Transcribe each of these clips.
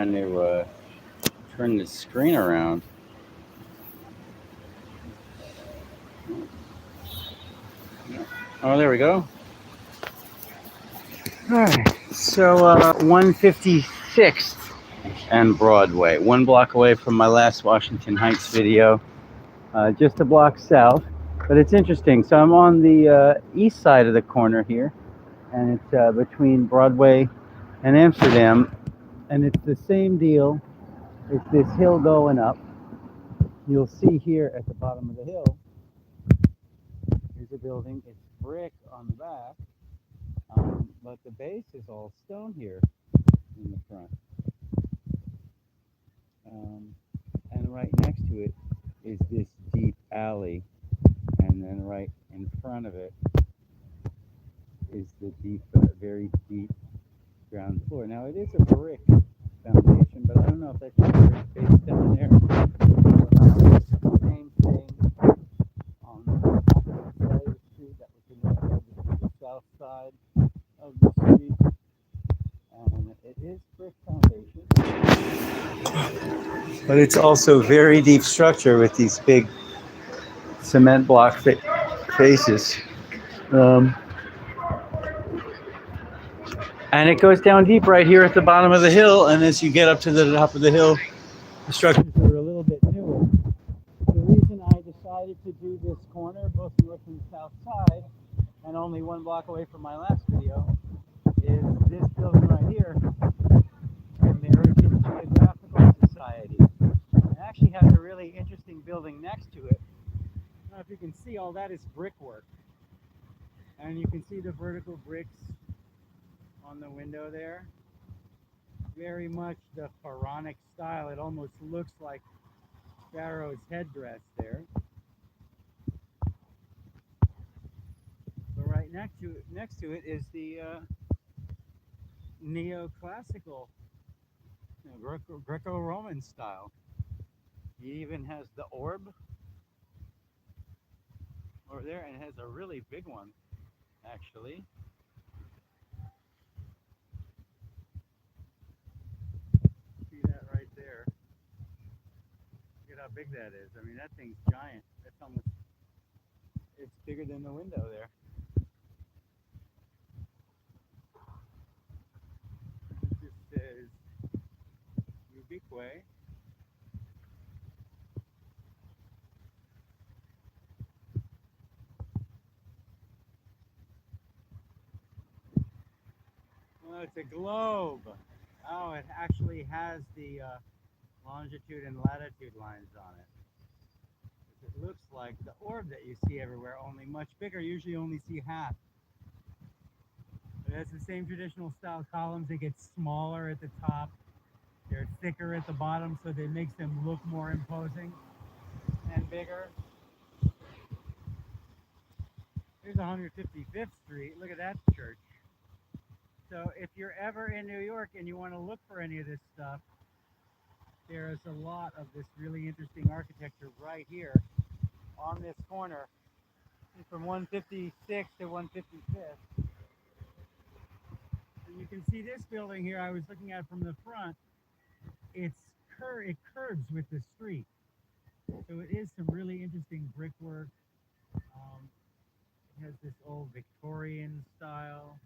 trying to turn the screen around. Oh, there we go. All right. So 156th and Broadway, 1 block away from my last Washington Heights video, just a block south. But it's interesting. So I'm on the east side of the corner here, and it's between Broadway and Amsterdam, and it's the same deal. It's this hill going up. You'll see here at the bottom of the hill, here's a building. It's brick on the back, but the base is all stone here in the front. And right next to it is this deep alley, and then right in front of it is the deep, very deep ground floor. Now it is a brick foundation, but I don't know if that's a brick base down there. Same thing on the opposite side of the street. That was the south side of the street, and it is brick foundation, but it's also very deep structure with these big cement block faces. And it goes down deep right here at the bottom of the hill, and as you get up to the top of the hill, the structures are a little bit newer. The reason I decided to do this corner, both north and south side, and only 1 block away from my last video, is this building right here, American Geographical Society. It actually has a really interesting building next to it. I don't know if you can see, all that is brickwork. And you can see the vertical bricks on the window there. Very much the pharaonic style. It almost looks like Pharaoh's headdress there. But right next to it is the neoclassical, Greco-Roman style. It even has the orb over there, and it has a really big one, actually. See that right there? Look at how big that is. I mean, that thing's giant. That's almost, it's bigger than the window there. It just says Ubique. Oh, it's a globe. Oh, it actually has the longitude and latitude lines on it. It looks like the orb that you see everywhere, only much bigger. Usually you only see half. It has the same traditional style columns. They get smaller at the top. They're thicker at the bottom, so that makes them look more imposing and bigger. Here's 155th Street. Look at that church. So if you're ever in New York and you want to look for any of this stuff, there is a lot of this really interesting architecture right here on this corner from 156th to 155th. And you can see this building here I was looking at from the front. It curves with the street. So it is some really interesting brickwork. It has this old Victorian style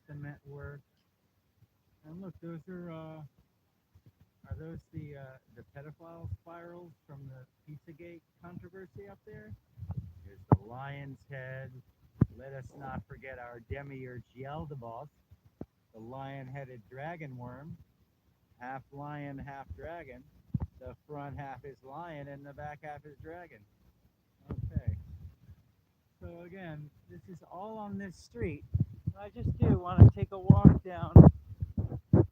cement work. And look, those are those the pedophile spirals from the Pizzagate controversy up there? Here's the lion's head. Let us not forget our demiurge Yaldabaoth, the lion-headed dragon worm. Half lion, half dragon. The front half is lion and the back half is dragon. Okay. So again, this is all on this street. I just do want to take a walk down the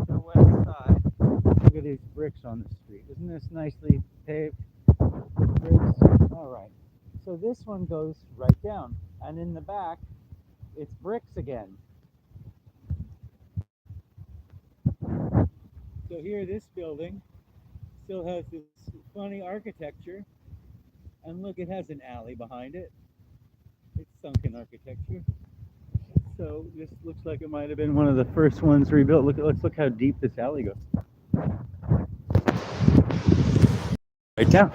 west side. Look at these bricks on the street. Isn't this nicely paved? Bricks. All right. So this one goes right down. And in the back, it's bricks again. So here, this building still has this funny architecture. And look, it has an alley behind it. It's sunken architecture. So this looks like it might have been one of the first ones rebuilt. Let's look how deep this alley goes. Right down.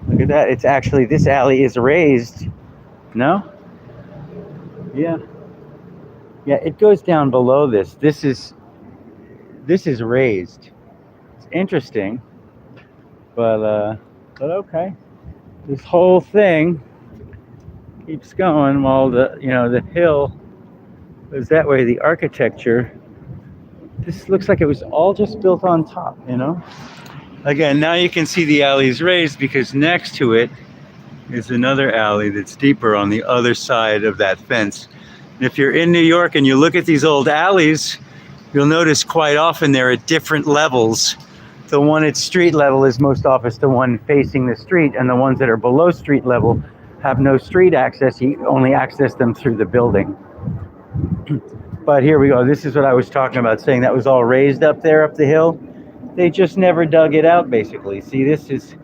Look at that. It's actually, this alley is raised. No? Yeah. Yeah, it goes down below this. This is raised. It's interesting, but okay. This whole thing keeps going while the hill goes that way. The architecture, this looks like it was all just built on top. Again, now you can see the alley's raised because next to it is another alley that's deeper on the other side of that fence. And if you're in New York and you look at these old alleys, you'll notice quite often they're at different levels. The one at street level is most often the one facing the street, and the ones that are below street level have no street access. You only access them through the building. But here we go. This is what I was talking about, saying that was all raised up there, up the hill. They just never dug it out, basically. See, this is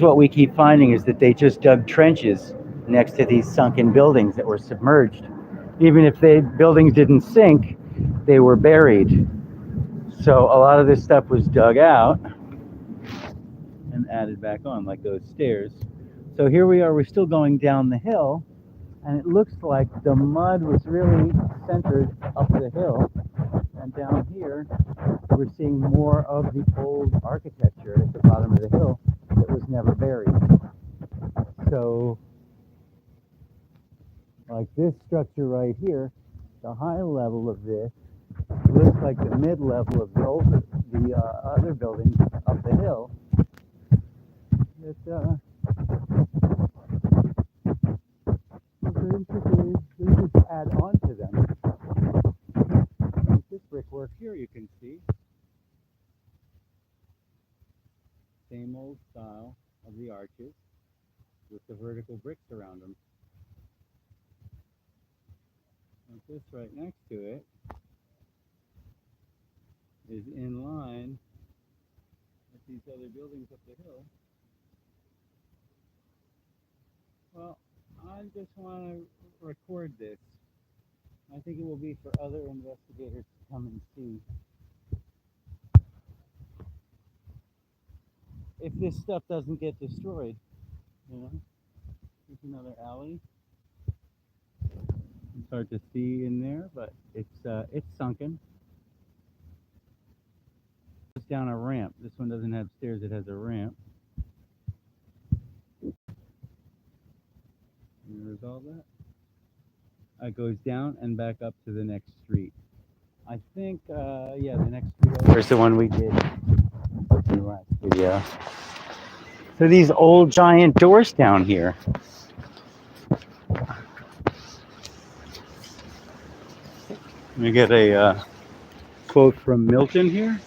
what we keep finding, is that they just dug trenches next to these sunken buildings that were submerged. Even if the buildings didn't sink, they were buried. So a lot of this stuff was dug out and added back on, like those stairs. So here we are, we're still going down the hill, and it looks like the mud was really centered up the hill. And down here, we're seeing more of the old architecture at the bottom of the hill that was never buried. So, like this structure right here, the high level of this looks like the mid-level of the other buildings up the hill. That they just add on to them. Like this brickwork here, you can see same old style of the arches with the vertical bricks around them. And this right next to it is in line with these other buildings up the hill. Well, I just want to record this. I think it will be for other investigators to come and see. If this stuff doesn't get destroyed, Here's another alley. It's hard to see in there, but it's sunken. It's down a ramp. This one doesn't have stairs, it has a ramp. You resolve that? It goes down and back up to the next street. I think, yeah, the next street over is the one we did in the last video. So these old giant doors down here. Let me get a quote from Milton here.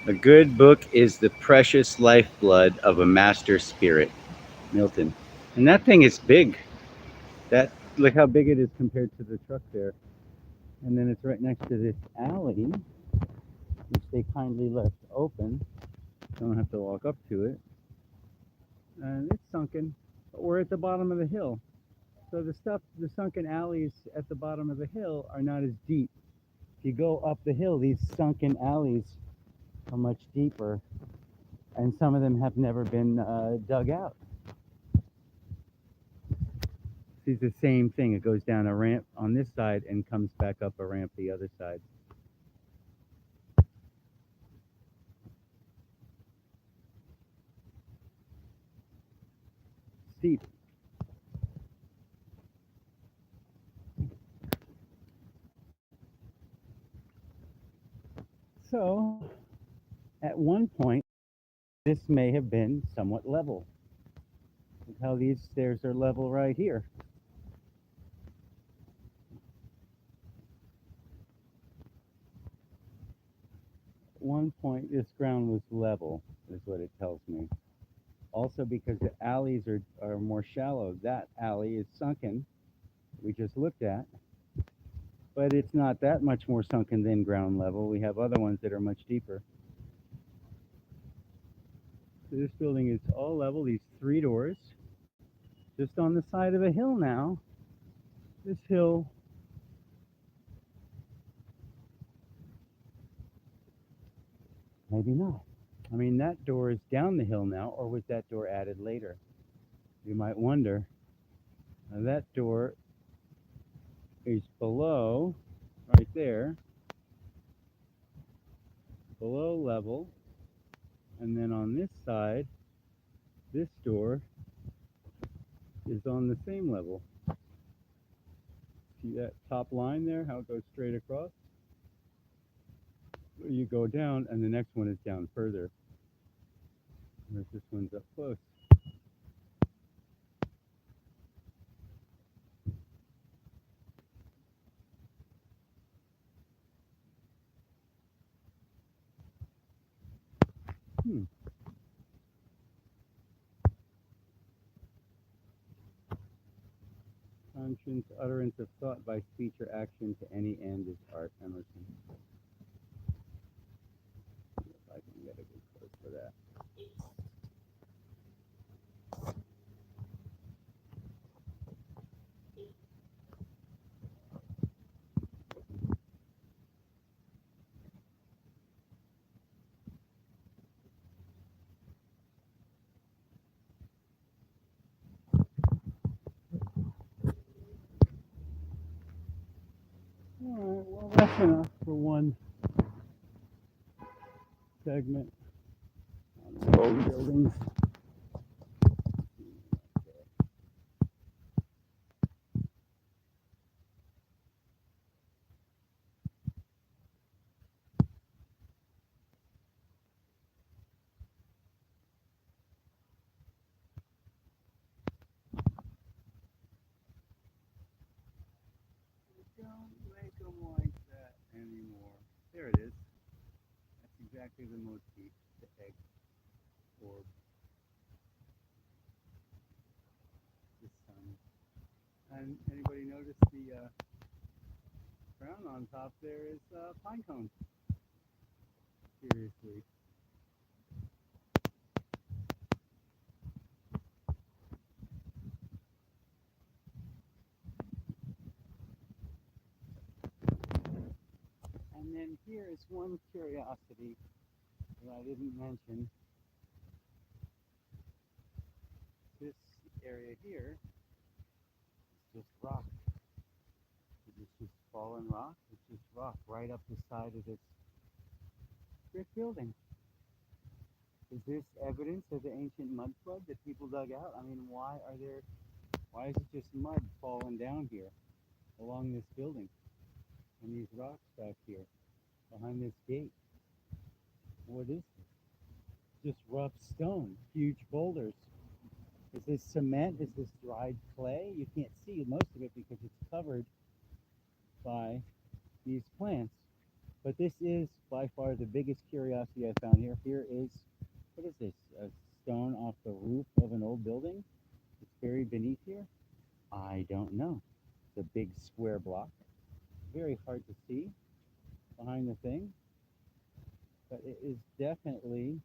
A good book is the precious lifeblood of a master spirit. Milton. And that thing is big. Look how big it is compared to the truck there. And then it's right next to this alley, which they kindly left open. Don't have to walk up to it. And it's sunken, but we're at the bottom of the hill. So the sunken alleys at the bottom of the hill are not as deep. If you go up the hill, these sunken alleys are much deeper, and some of them have never been dug out. It's the same thing. It goes down a ramp on this side and comes back up a ramp the other side. Steep. So, at one point, this may have been somewhat level. Look how these stairs are level right here. At one point, this ground was level, is what it tells me. Also, because the alleys are more shallow. That alley is sunken, we just looked at, but it's not that much more sunken than ground level. We have other ones that are much deeper. So this building is all level, these 3 doors, just on the side of a hill now. This hill, maybe not. I mean, that door is down the hill now, or was that door added later? You might wonder. Now that door is below, right there, below level. And then on this side, this door is on the same level. See that top line there, how it goes straight across? You go down, and the next one is down further. Whereas this one's up close. Conscience, utterance of thought by speech or action to any end is art. Emerson. See if I can get a good quote for that. All right, well, that's enough for one segment on the old buildings. Don't make them like that anymore. There it is. That's exactly the motif, the egg orb, the sun. And anybody notice the crown on top there is pine cones? Seriously. And then here is one curiosity that I didn't mention. This area here is just rock. It's just fallen rock. It's just rock right up the side of this brick building. Is this evidence of the ancient mud flood that people dug out? I mean, why is it just mud falling down here along this building and these rocks back here behind this gate? What is this? Just rough stone, huge boulders. Is this cement? Is this dried clay? You can't see most of it because it's covered by these plants. But this is by far the biggest curiosity I found here. Here is, what is this? A stone off the roof of an old building? It's buried beneath here? I don't know. It's a big square block. Very hard to see behind the thing. But it is definitely,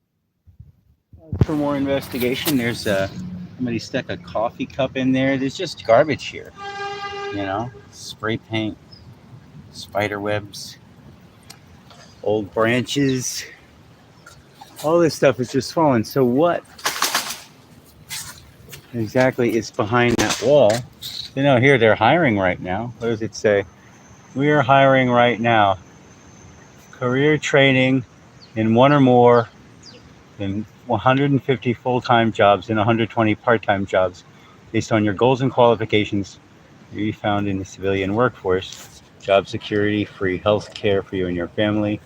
for more investigation, there's somebody stuck a coffee cup in there. There's just garbage here, you know, spray paint, spider webs, old branches. All this stuff is just fallen. So what exactly is behind that wall? You know, here they're hiring right now. What does it say? We are hiring right now. Career training in one or more than 150 full-time jobs and 120 part-time jobs based on your goals and qualifications to be found in the civilian workforce. Job security, free health care for you and your family.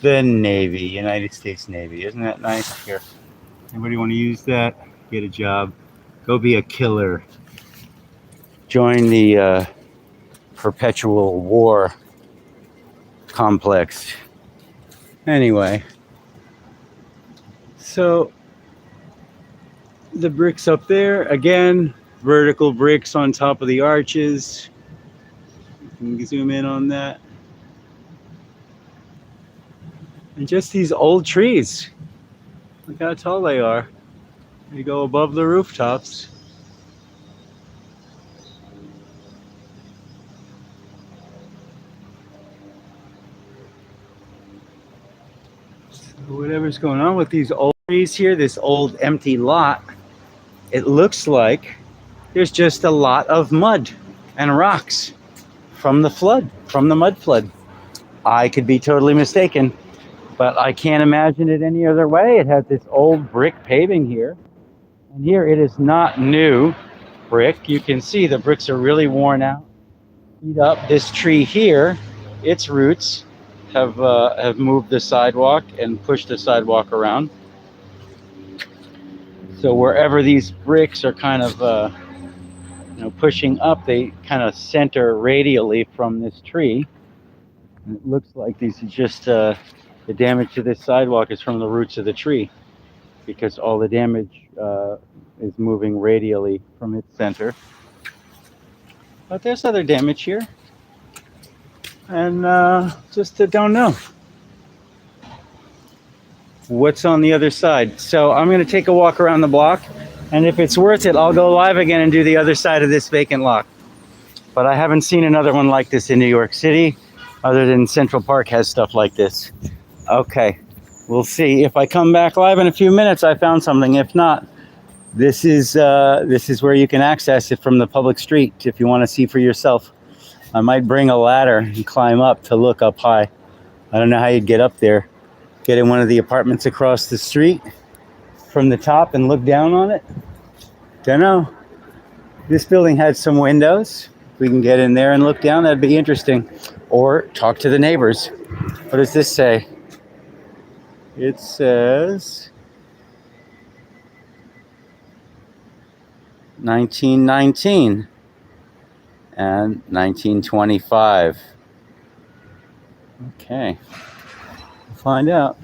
The Navy, United States Navy. Isn't that nice? Here, anybody want to use that? Get a job. Go be a killer. Join the perpetual war complex. Anyway, so the bricks up there, again, vertical bricks on top of the arches. You can zoom in on that. And just these old trees. Look how tall they are. You go above the rooftops. Whatever's going on with these old trees here, this old empty lot, it looks like there's just a lot of mud and rocks from the flood, from the mud flood. I could be totally mistaken, but I can't imagine it any other way. It has this old brick paving here, and here it is not new brick. You can see the bricks are really worn out, beat up. This tree here, its roots have moved the sidewalk and pushed the sidewalk around. So wherever these bricks are kind of pushing up, they kind of center radially from this tree. And it looks like these are just the damage to this sidewalk is from the roots of the tree, because all the damage is moving radially from its center. But there's other damage here, and just don't know what's on the other side. So I'm going to take a walk around the block, and if it's worth it, I'll go live again and do the other side of this vacant lot. But I haven't seen another one like this in New York City, other than Central Park has stuff like this. Okay, we'll see. If I come back live in a few minutes, I found something. If not, this is where you can access it from the public street if you want to see for yourself. I might bring a ladder and climb up to look up high. I don't know how you'd get up there. Get in one of the apartments across the street from the top and look down on it. Don't know. This building had some windows. If we can get in there and look down, that'd be interesting. Or talk to the neighbors. What does this say? It says 1919 and 1925. Okay. Find out.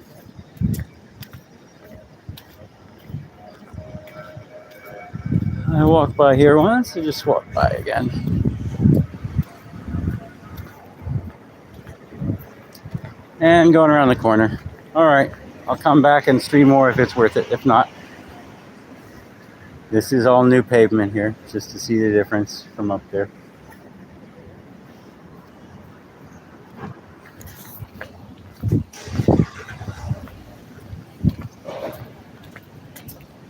I walked by here once, I just walked by again. And going around the corner. All right, I'll come back and stream more if it's worth it. If not, this is all new pavement here, just to see the difference from up there.